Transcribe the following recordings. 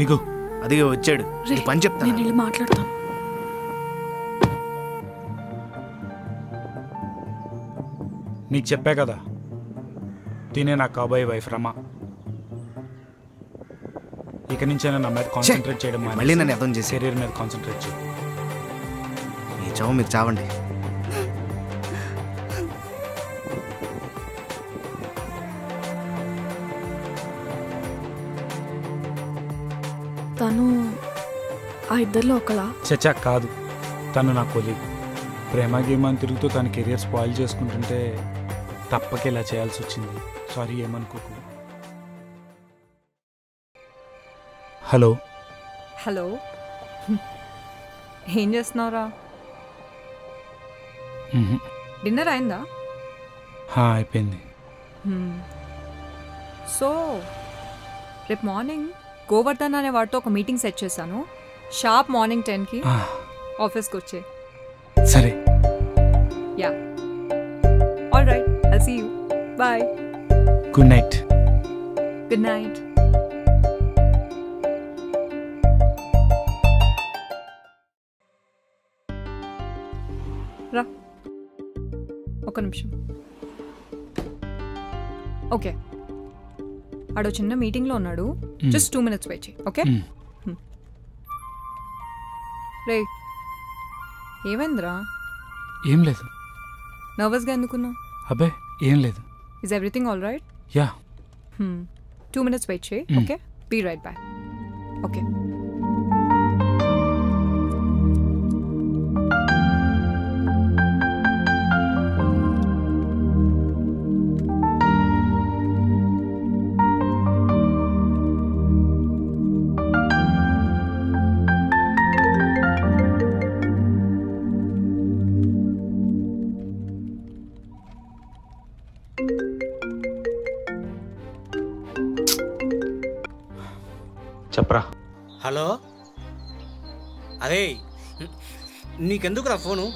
దిగు. అదిగే వచ్చాడు. పని చెప్తాను. నేను మాట్లాడతాను. నీకు చెప్పా కదా, తినే నా కాబోయే వైఫ్ రమ. ఇక నుంచైనా నా మీద కాన్సన్ట్రేట్ చేయడం మళ్ళీ నన్ను అర్థం చేసి కెరీర్ మీద కాన్సన్ట్రేట్ చేయి. ఈ చావు మీరు చావండి. తను ఆ ఇద్దరిలో ఒకలా? చచ్చా కాదు, తను నా కొలీగ్. ప్రేమ గేమ్ అని తిరుగుతూ తన కెరియర్ స్పాయిల్ చేసుకుంటుంటే తప్పక ఇలా చేయాల్సి వచ్చింది. సారీ, ఏమనుకోకు. హలో. హలో, ఏం చేస్తున్నావురా? డిన్నర్ అయిందా? అయిపోయింది. సో రేపు మార్నింగ్ గోవర్ధన్ అనే వాడితో ఒక మీటింగ్ సెట్ చేశాను. షార్ప్ మార్నింగ్ 10కి ఆఫీస్కి వచ్చే. సరే. Yeah, all right, I'll see you. Bye. Good night. Good night. రా, ఒక నిమిషం. ఓకే, ఆడో చిన్న మీటింగ్లో ఉన్నాడు. జస్ట్ 2 minutes వెయిట్ చేయి. ఓకే. రే, ఏమైందిరా? ఏం లేదు. నర్వస్గా ఎందుకున్నావు? అబ్బే ఏం లేదు. Is everything all right? Yeah. 2 minutes wait చేయి. Okay, be right back. Okay. చెప్పరా. హలో, అదే నీకెందుకురా ఫోను?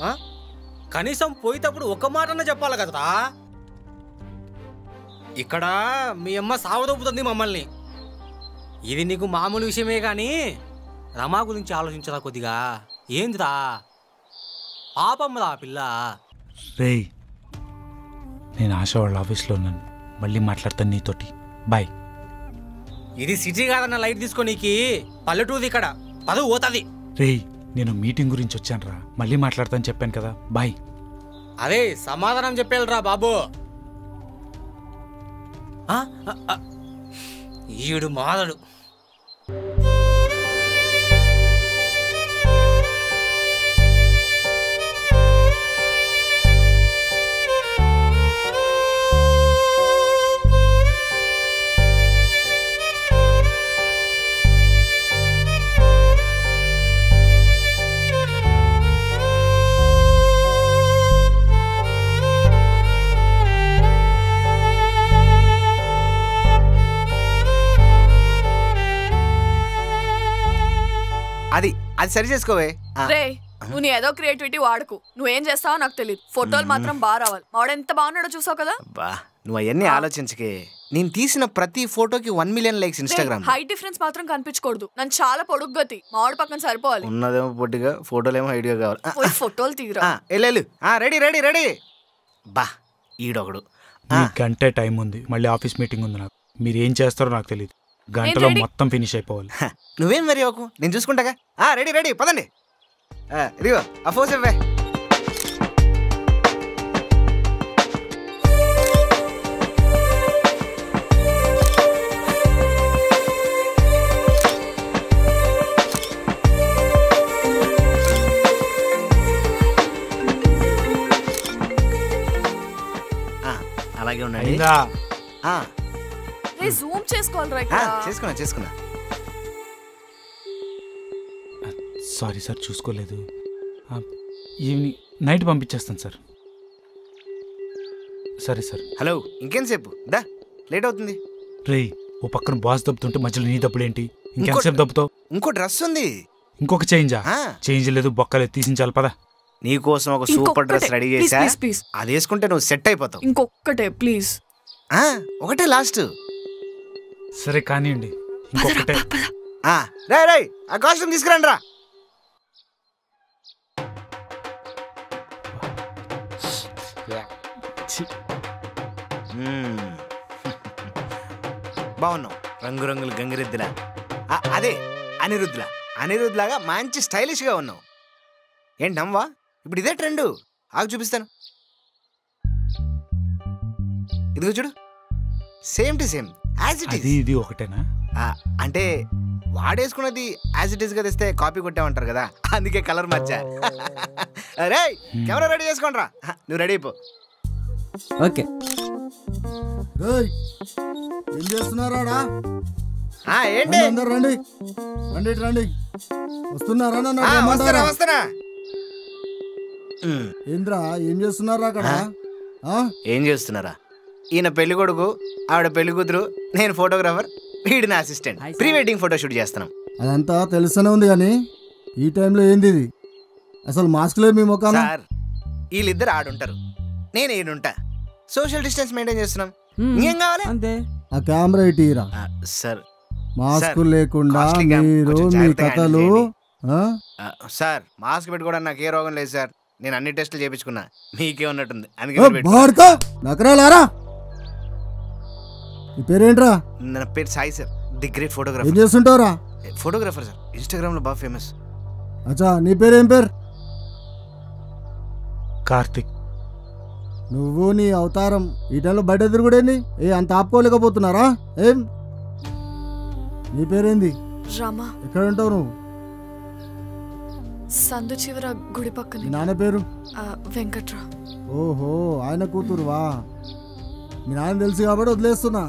కనీసం పోయేటప్పుడు ఒక మాటన్నా చెప్పాలి కదరా. ఇక్కడ మీ అమ్మ సావదొప్పుతుంది మమ్మల్ని. ఇది నీకు మామూలు విషయమే కానీ రమా గురించి ఆలోచించరా కొద్దిగా. ఏందిరా పాపమ్మరా పిల్ల. రేయ్, నేను ఆశ వాళ్ళ ఆఫీస్లో ఉన్నాను. మళ్ళీ మాట్లాడతాను నీతోటి. బాయ్. ఇది సిటీ కాదన్న, లైట్ తీసుకోనీకి పల్లెటూరు ఇక్కడ. పదవి పోతుంది. రేయ్, నేను మీటింగ్ గురించి వచ్చాను రా. మళ్ళీ మాట్లాడతాను చెప్పాను కదా. బాయ్. అదే సమాధానం చెప్పేళ్ళరా బాబు. ఈడు మాదడు. అది అది సరి చేసుకోవే. రే, నువ్వు నీ ఏదో క్రియేటివిటీ వాడుకు. నువ్వేం చేస్తావో నాకు తెలియదు. ఫోటోలు మాత్రం బాగా రావాలి. వాడు ఎంత బాగున్నాడో చూసావు కదా. బా, నువ్వు అవన్నీ ఆలోచించకే. నేను తీసిన ప్రతి ఫోటోకి 1 million likes Instagram. Height difference మాత్రం కనిపించకూడదు. నన్ను చాలా పొడుగ్గతి. మావాడు పక్కన సరిపోవాలి. ఉన్నదేమో పొట్టిగా, ఫోటోలేమో హైట్గా కావాలి. ఫోటోలు తీరా. Ready ready ready. బా, ఈడొకడు. గంటే టైం ఉంది. మళ్ళీ ఆఫీస్ మీటింగ్ ఉంది నాకు. మీరు ఏం చేస్తారో నాకు తెలియదు. గంటలో మొత్తం ఫినిష్ అయిపోవాలి. నువ్వేం మరి అవ్వకు, నేను చూసుకుంటాగా. రెడీ రెడీ, పదండి. ఇదిగో ఆ ఫోర్స్ ఇవ్వే. అలాగే ఉండండి. జూమ్ చేసుకోవాలి. చేసుకున్నా. సారీ సార్, చూసుకోలేదు. ఈవినింగ్ నైట్ పంపించేస్తాను సార్. సరే సార్. హలో, ఇంకేంసేపు దా, లేట్ అవుతుంది. రేయ్, ఓ పక్కన బాస్ దప్పుతుంటే మధ్యలో నీ దప్పుడేంటి? ఇంకెంతసేపు దప్పుతావు? ఇంకో డ్రెస్ ఉంది. ఇంకొక చేంజా? చేంజ్ లేదు, బొక్కలేదు, తీసించాలి. పదా. నీకోసం ఒక సూపర్ డ్రెస్ రెడీ చేసా. అది వేసుకుంటే నువ్వు సెట్ అయిపోతావు. ఇంకొక్కటే ప్లీజ్. ఒకటే లాస్ట్. సరే కానివ్వండి, ఇంకొకటే. రే రే ఆ కాస్ట్యూమ్ తీసుకురండి రా. బాగున్నావు, రంగురంగుల గంగిరెద్దులా. అదే అనిరుద్లాగా మంచి స్టైలిష్గా ఉన్నావు. ఏంటి నమ్మవా? ఇప్పుడు ఇదే ట్రెండ్. ఆగు చూపిస్తాను. ఇదిగో చూడు, same to same as it is. ఇది ఒకటేనా? అంటే వాడేసుకున్నది యాజ్ ఇట్ ఈస్ గా తెస్తే కాపీ కొట్టామంటారు కదా, అందుకే కలర్ మర్చా. రే కెమెరా రెడీ చేసుకోండి రా. నువ్వు రెడీ అయిపో. ఓకే. ఏం చేస్తున్నారా? ఏంటి అందరు రండి రండి రండి. వస్తున్నారా? వస్తున్నా. ఏంద్రా ఏం చేస్తున్నారా అక్కడ? ఏం చేస్తున్నారా? ఈయన పెళ్లి కొడుకు, ఆవిడ పెళ్లి కూతురు, నేను ఫోటోగ్రాఫర్, వీడి నా assistant. Pre wedding photo shoot చేస్తున్నాం. అదంతా తెలుస్తూనే ఉంది కానీ ఈ టైంలో ఏంది ఇది? అసలు మాస్క్ లేదు మీ ముఖాన. సార్ వీళ్ళిద్దరు ఆడుంటారు, నేను ఈడుంటా. సోషల్ డిస్టెన్స్ మెయింటైన్ చేస్తున్నాం. ఇంకేం కావాలి? అంతే. ఆ కెమెరా ఇటీరా. సార్ మాస్క్ లేకుండా మీరు మీ కథలు. సార్ మాస్క్ పెట్టుకోవడానికి నాకు ఏ రోగం లేదు సార్. నేను అన్ని టెస్టులు చేయించుకున్నా, మీకే ఉన్నట్టుంది అందుకే. నకరాలారా. నీ పేరేంట్రా? నా పేరు Sai sir, the great photographer. ఏం చేస్తుంటావురా? ఫోటోగ్రాఫర్ సార్, ఇన్స్టాగ్రామ్ లో బాగా ఫేమస్. అచ్చా, నీ పేరేం పేరు? కార్తిక్. నువ్వు నీ అవతారం ఈ టైంలో బయట తిరుగుడేంది? అంత ఆపుకోలేకపోతున్నారా? ఏం నీ పేరేంది? రమా. ఎక్కడ ఉంటావు నువ్వు? సందు చివర గుడి పక్కన. మీ నాన్న పేరు? వెంకట్రా. ఓహో, ఆయన కూతురువా? మీ నాన్న తెలుసు కాబట్టి వదిలేస్తున్నా.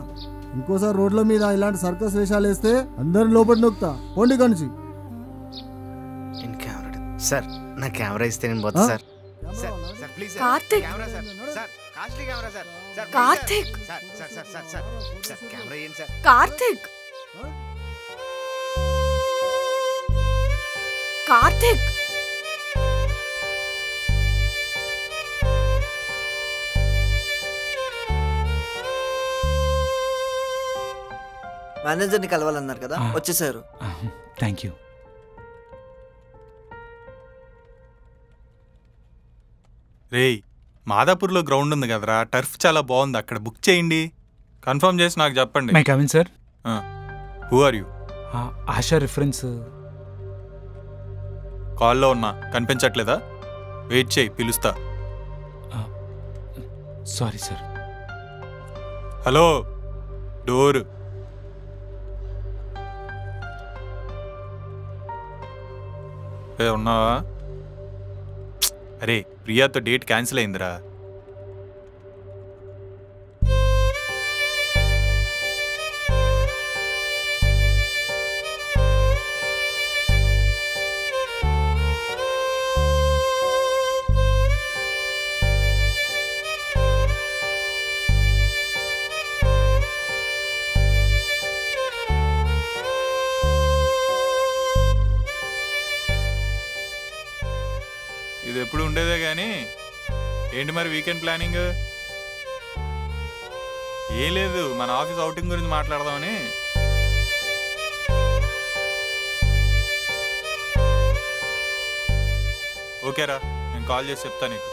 ఇంకోసారి రోడ్ల మీద ఇలాంటి సర్కస్ వేషాలు వేస్తే అందరిని లోపలి నొక్కుతా. పోండి కనిచి. సార్ నా కెమెరా ఇస్తే నేను పోతా సార్. కార్తిక్. కార్తిక్. కార్తిక్. కార్తిక్. మేనేజర్ని కలవాలన్నారు కదా, వచ్చేసారు. Thank you. రేయ్, మాదాపూర్లో గ్రౌండ్ ఉంది కదరా, టర్ఫ్ చాలా బాగుంది, అక్కడ బుక్ చేయండి. కన్ఫర్మ్ చేసి నాకు చెప్పండి. May I come in sir. Who are you? Asha reference. కాల్లో ఉన్నా, కనిపించట్లేదా? వెయిట్ చేయి, పిలుస్తా. Sorry sir. Hello, door. ఉన్నావా? అరే, ప్రియాతో డేట్ క్యాన్సిల్ అయిందిరా. ఇది ఎప్పుడు ఉండేదే కానీ ఏంటి మరి వీకెండ్ ప్లానింగ్? ఏం లేదు, మన ఆఫీస్ అవుటింగ్ గురించి మాట్లాడదామని. ఓకేరా, నేను కాల్ చేసి చెప్తా నీకు.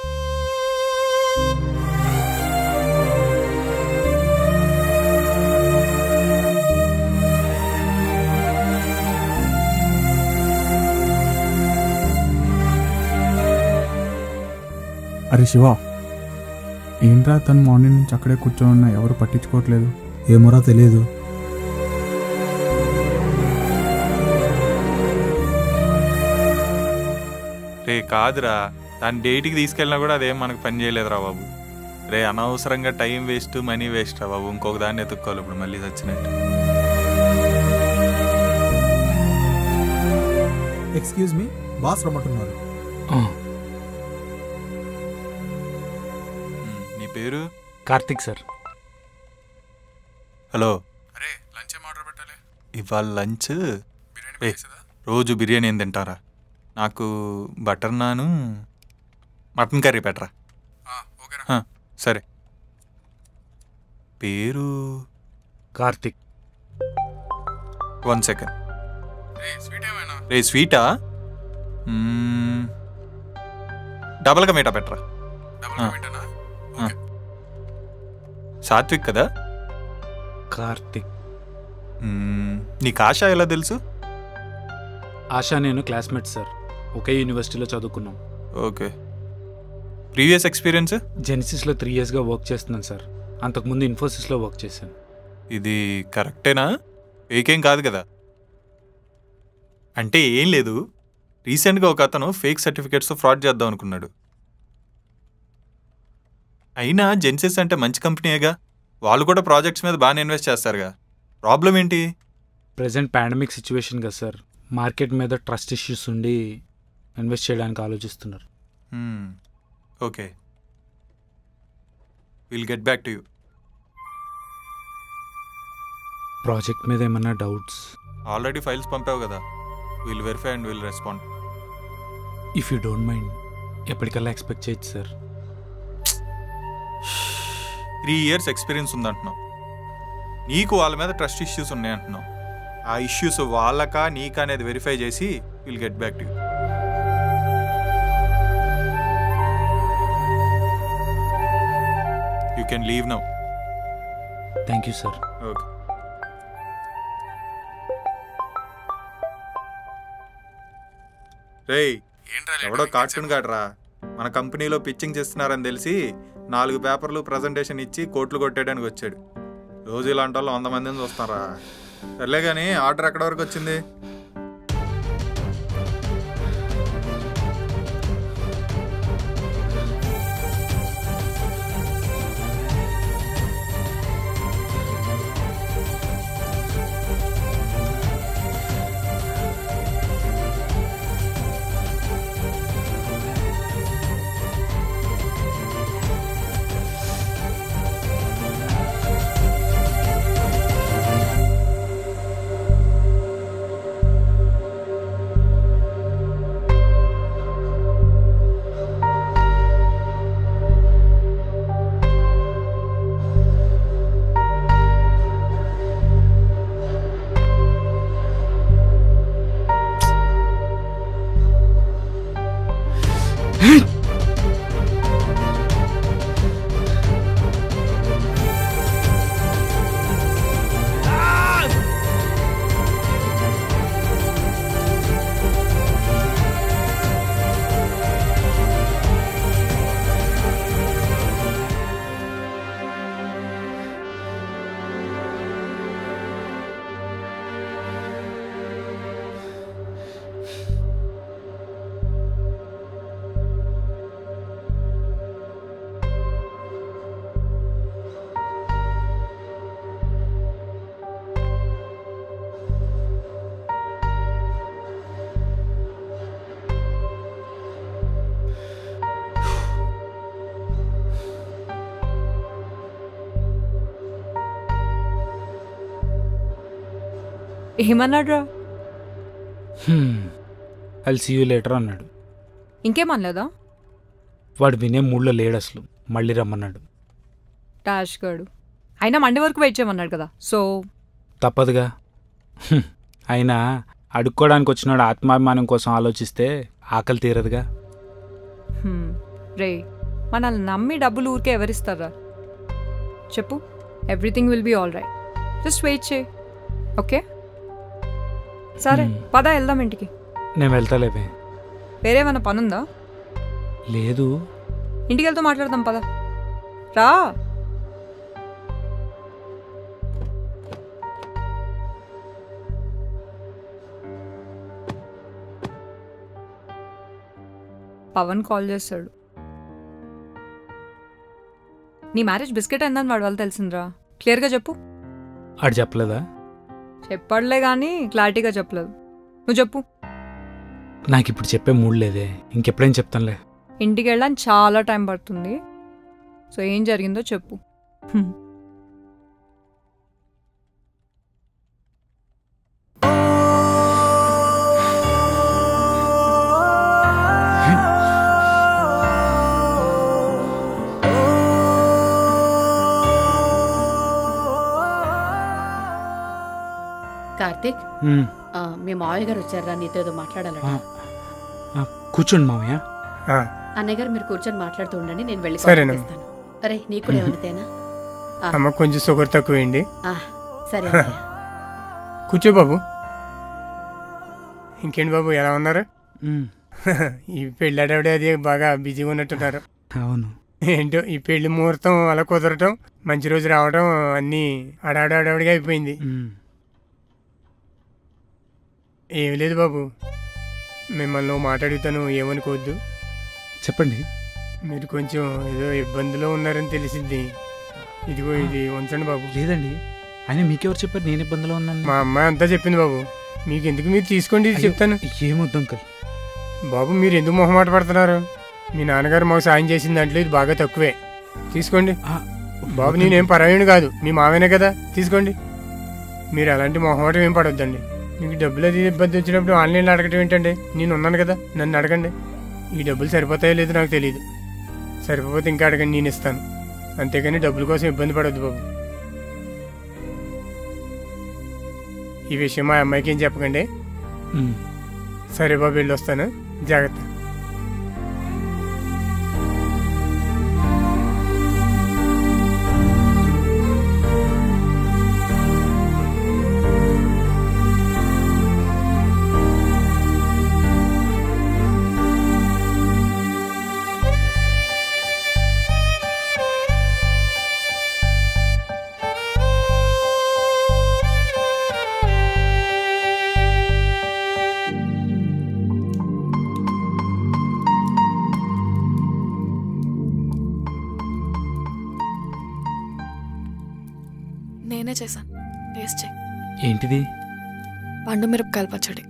అరే శివ, ఏంట్రా తను మార్నింగ్ నుంచి అక్కడే కూర్చొని ఉన్నా, ఎవరు పట్టించుకోవట్లేదు? ఏమోరా తెలియదు. రే కాదురా, దాని డేట్కి తీసుకెళ్ళినా కూడా అదేం మనకు పని చేయలేదురా బాబు. రే అనవసరంగా టైం వేస్ట్, మనీ వేస్ట్ రా బాబు. ఇంకొక దాన్ని ఎత్తుక్కోవాలి ఇప్పుడు మళ్ళీ చచ్చినట్టు. ఎక్స్క్యూజ్ మీ, బాస్ రమ్మంటున్నారు. నీ పేరు? కార్తిక్ సార్. హలో. అరే, లంచ్ ఏం ఆర్డర్ పెట్టాలి? ఇవాళ లంచ్ రోజు బిర్యానీ ఏం తింటారా? నాకు బటర్ నాను, మటన్ కర్రీ పెట్టరా. సరే. పేరు? కార్తిక్. 1 సెకండ్. రే స్వీటా డబల్గా మీటా పెట్టరా. సాత్విక్ కదా? కార్తిక్. నీకు ఆశ ఎలా తెలుసు? ఆశా నేను క్లాస్మేట్ సార్, ఒకే యూనివర్సిటీలో చదువుకున్నాం. ఓకే. Previous experience? జెనిసిస్లో 3 yearsగా వర్క్ చేస్తున్నాను సార్. అంతకుముందు ఇన్ఫోసిస్లో వర్క్ చేశాను. ఇది కరెక్టేనా? ఫేకేం కాదు కదా? అంటే ఏం లేదు, రీసెంట్గా ఒక అతను ఫేక్ సర్టిఫికేట్స్తో ఫ్రాడ్ చేద్దాం అనుకున్నాడు. అయినా జెన్సిస్ అంటే మంచి కంపెనీయేగా, వాళ్ళు కూడా ప్రాజెక్ట్స్ మీద బాగానే ఇన్వెస్ట్ చేస్తారుగా. ప్రాబ్లం ఏంటి? ప్రజెంట్ పాండమిక్ సిచ్యువేషన్ కదా సార్, మార్కెట్ మీద ట్రస్ట్ ఇష్యూస్ ఉండి ఇన్వెస్ట్ చేయడానికి ఆలోచిస్తున్నారు. Okay, will get back to you. Project మీద ఏమన్నా డౌట్స్? ఆల్రెడీ ఫైల్స్ పంపావు కదా, will verify and will respond. If you don't mind ఎప్పటికల్లా ఎక్స్పెక్ట్ చేయొచ్చు సార్. 3 years ఎక్స్పీరియన్స్ ఉందంటున్నావు, నీకు వాళ్ళ మీద ట్రస్ట్ ఇష్యూస్ ఉన్నాయంటున్నావు. ఆ ఇష్యూస్ వాళ్ళకా నీకా అనేది వెరిఫై చేసి will get back to you. You can leave now. Thank you sir. Okay. రేయ్, ఎవడో కార్టూన్ గాడ్రా మన కంపెనీలో పిచ్చింగ్ చేస్తున్నారని తెలిసి 4 పేపర్లు ప్రజెంటేషన్ ఇచ్చి కోట్లు కొట్టేయడానికి వచ్చాడు. రోజు ఇలాంటి వాళ్ళు 100 మందిని చూస్తారా? సర్లే కానీ ఆర్డర్ ఎక్కడి వరకు వచ్చింది? ఏమన్నాడు? ఐల్ సీ యూ లేటర్ అన్నాడు. ఇంకేమనలేదా? వాడు వినే మూడ్లో లేడు అసలు, మళ్ళీ రమ్మన్నాడు. డాష్ గాడు అయినా మండే వరకు వెయిట్ చేయమన్నాడు కదా, సో తప్పదుగా. అయినా అడుక్కోవడానికి వచ్చినాడు ఆత్మాభిమానం కోసం ఆలోచిస్తే ఆకలి తీరదుగా. రే, మనల్ని నమ్మి డబ్బులు ఊరికే ఎవరిస్తారా చెప్పు? Everything will be all right, just wait చేయి. ఓకే సరే పద వెళ్దాం ఇంటికి. నేను వెళ్తాలేవే. వేరేమన్నా పనుందా? లేదు. ఇంటికి వెళ్తూ మాట్లాడదాం పద. రా. పవన్ కాల్ చేస్తాడు. నీ మ్యారేజ్ బిస్కెట్ అయిందని వాడి వాళ్ళు తెలిసిందిరా, క్లియర్గా చెప్పు. అడు చెప్పలేదా? చెప్పడలే కానీ క్లారిటీగా చెప్పలేదు. నువ్వు చెప్పు. నాకు ఇప్పుడు చెప్పే మూడ్ లేదే, ఇంకెప్పుడేం చెప్తానులే. ఇంటికి వెళ్ళడానికి చాలా టైం పడుతుంది, సో ఏం జరిగిందో చెప్పు. కార్తిక్, మీ మావయ్య గారు వచ్చారా, నీతో ఏదో మాట్లాడాలట. కూర్చోండి మామయ్య. అన్నయ్య గారు మీరు కూర్చొని మాట్లాడుతూ ఉండండి, నేను వెళ్ళి సరేనమ్మా. చేస్తాను. అరే నీకు కూడా ఏమనితేనా? అమ్మ కొంచెం షుగర్ తక్కువేయండి. సరే కూర్చో బాబు. ఇంకేంటి బాబు, ఎలా ఉన్నారు? ఈ పెళ్ళాడవిడ అది బాగా బిజీగా ఉన్నట్టున్నారు. అవును. ఏంటో ఈ పెళ్లి ముహూర్తం అలా కుదరటం, మంచి రోజు రావడం అన్నీ అడావిడిగా అయిపోయింది. ఏమి లేదు బాబు, మిమ్మల్ని మాట్లాడుతాను, ఏమనుకోవద్దు. చెప్పండి. మీరు కొంచెం ఏదో ఇబ్బందిలో ఉన్నారని తెలిసింది. ఇదిగో ఇది ఉంచండి బాబు. లేదండి, ఆయన మీకెవరు చెప్పారు నేను ఇబ్బందిలో ఉన్నాను? మా అమ్మాయి అంతా చెప్పింది బాబు. మీకు ఎందుకు, మీరు తీసుకోండి, ఇది చెప్తాను. ఏమొద్దు అంకుల్. బాబు మీరు ఎందుకు మొహమాట పడుతున్నారు? మీ నాన్నగారు మాకు సాయం చేసిన దాంట్లో ఇది బాగా తక్కువే. తీసుకోండి బాబు, నేనేం పరాయణుడు కాదు, మీ మామయ్యనే కదా, తీసుకోండి. మీరు అలాంటి మొహమాటం ఏం పడొద్దండి. మీకు డబ్బులు అది ఇబ్బంది వచ్చినప్పుడు ఆన్లైన్లో అడగటం ఏంటండి? నేను ఉన్నాను కదా, నన్ను అడగండి. ఈ డబ్బులు సరిపోతాయో లేదో నాకు తెలియదు. సరిపోతే ఇంకా అడగండి, నేను ఇస్తాను. అంతేగాని డబ్బుల కోసం ఇబ్బంది పడొద్దు బాబు. ఈ విషయం మా అమ్మాయికి ఏం చెప్పకండి. సరే బాబు, వెళ్ళి వస్తాను, జాగ్రత్త. నేనే చేశాను, టేస్ట్ చేయి. ఏంటిది? పండు మిరపకాయల పచ్చడి.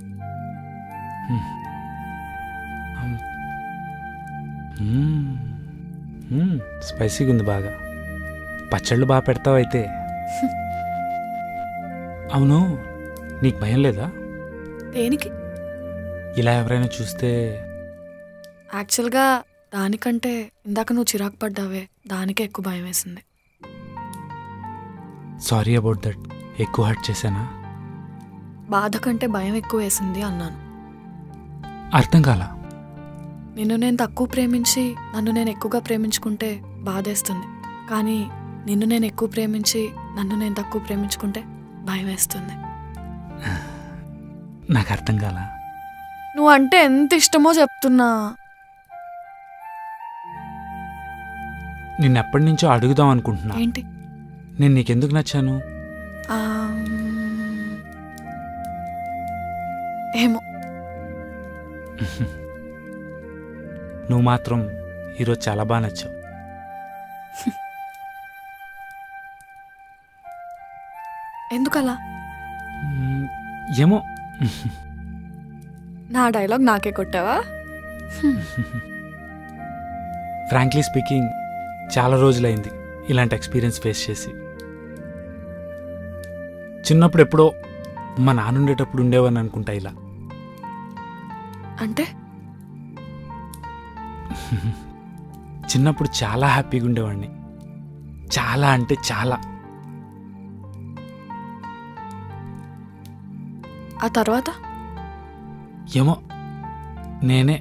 స్పైసీగా ఉంది బాగా. పచ్చళ్ళు బాగా పెడతావు అయితే. అవును, నీకు భయం లేదా? దేనికి? ఇలా ఎవరైనా చూస్తే? యాక్చువల్గా దానికంటే ఇందాక నువ్వు చిరాకు పడ్డావే, దానికే ఎక్కువ భయం వేసింది. Sorry about that. ఎక్కువ హర్ట్ చేశానా? బాధ కంటే భయం ఎక్కువ వేసింది అన్నాను. అర్థం కాలా? నిన్ను నేను తక్కువ ప్రేమించి నన్ను నేను ఎక్కువగా ప్రేమించుకుంటే బాధేస్తుంది, కానీ నిన్ను నేను ఎక్కువ ప్రేమించి నన్ను నేను తక్కువ ప్రేమించుకుంటే భయం వేస్తుంది. నాకు అర్థం కాలా? నువ్వు అంటే ఎంత ఇష్టమో చెప్తున్నా. నిన్నెప్పటి నుంచో అడుగుదాం అనుకుంటున్నా. ఏంటి? నేను నీకెందుకు నచ్చాను? ఏమో. నువ్వు మాత్రం ఈరోజు చాలా బాగా నచ్చావు. ఎందుకలా? ఏమో. నా డైలాగ్ నాకే కొట్టావా? ఫ్రాంక్లీ స్పీకింగ్, చాలా రోజులైంది ఇలాంటి ఎక్స్పీరియన్స్ ఫేస్ చేసి. చిన్నప్పుడు ఎప్పుడో మా నాన్న ఉండేటప్పుడు ఉండేవాడిని అనుకుంటా ఇలా. అంటే చిన్నప్పుడు చాలా హ్యాపీగా ఉండేవాడిని, చాలా అంటే చాలా. ఆ తర్వాత ఏమో, నేనే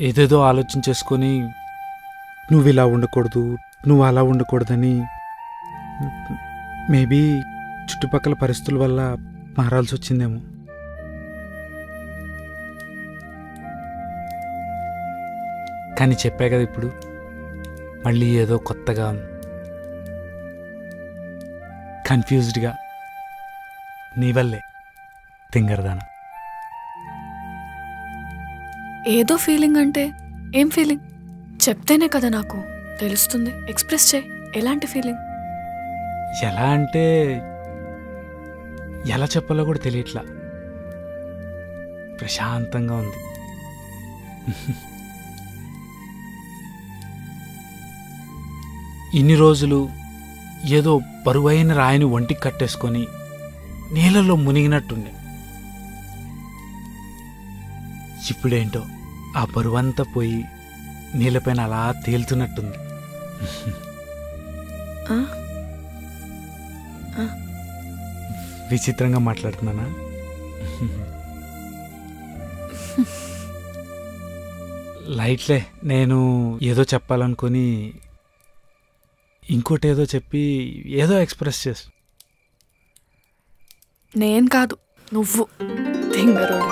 ఏదేదో ఆలోచన చేసుకొని నువ్వు ఇలా ఉండకూడదు, నువ్వు అలా ఉండకూడదని, మేబీ చుట్టుపక్కల పరిస్థితుల వల్ల మారాల్సి వచ్చిందేమో. కానీ చెప్పా కదా ఇప్పుడు, మళ్ళీ ఏదో కొత్తగా కన్ఫ్యూజ్డ్గా, నీ వల్లే తింగరదానా. ఏదో ఫీలింగ్ అంటే ఏం ఫీలింగ్? చెప్తేనే కదా నాకు తెలుస్తుంది. ఎక్స్ప్రెస్ చేయి. ఎలాంటి ఫీలింగ్? ఎలా అంటే ఎలా చెప్పాలో కూడా తెలియట్లా. ప్రశాంతంగా ఉంది. ఇన్ని రోజులు ఏదో బరువైన రాయిని ఒంటికి కట్టేసుకొని నీళ్ళలో మునిగినట్టుండే. ఇప్పుడేంటో ఆ బరువంతా పోయి నీళ్ళపైన అలా తేలుతున్నట్టుంది. విచిత్రంగా మాట్లాడుతున్నానా? లైట్లే, నేను ఏదో చెప్పాలనుకుని ఇంకోటి ఏదో చెప్పి ఏదో ఎక్స్ప్రెస్ చేసి. నేను కాదు, నువ్వు తింగరోడు.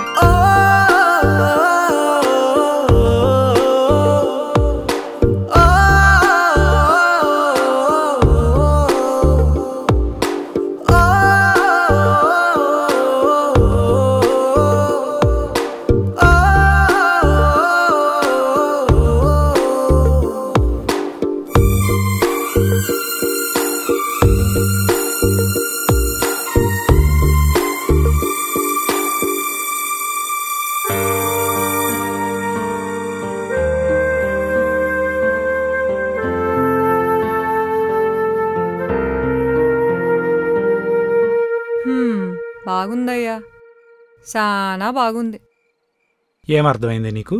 బాగుందయ్యా, చాలా బాగుంది. ఏమర్థమైంది నీకు?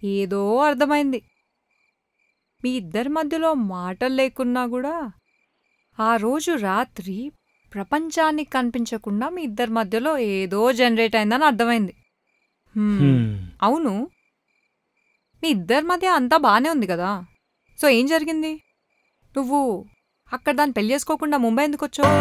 ఏదో అర్థమైంది. మీ ఇద్దరి మధ్యలో మాటలు లేకున్నా కూడా ఆ రోజు రాత్రి ప్రపంచానికి కనిపించకుండా మీ ఇద్దరి మధ్యలో ఏదో జనరేట్ అయిందని అర్థమైంది. అవును, మీ ఇద్దరి మధ్య అంతా బాగానే ఉంది కదా, సో ఏం జరిగింది? నువ్వు అక్కడ దాన్ని పెళ్లి చేసుకోకుండా ముంబై ఎందుకు వచ్చావు?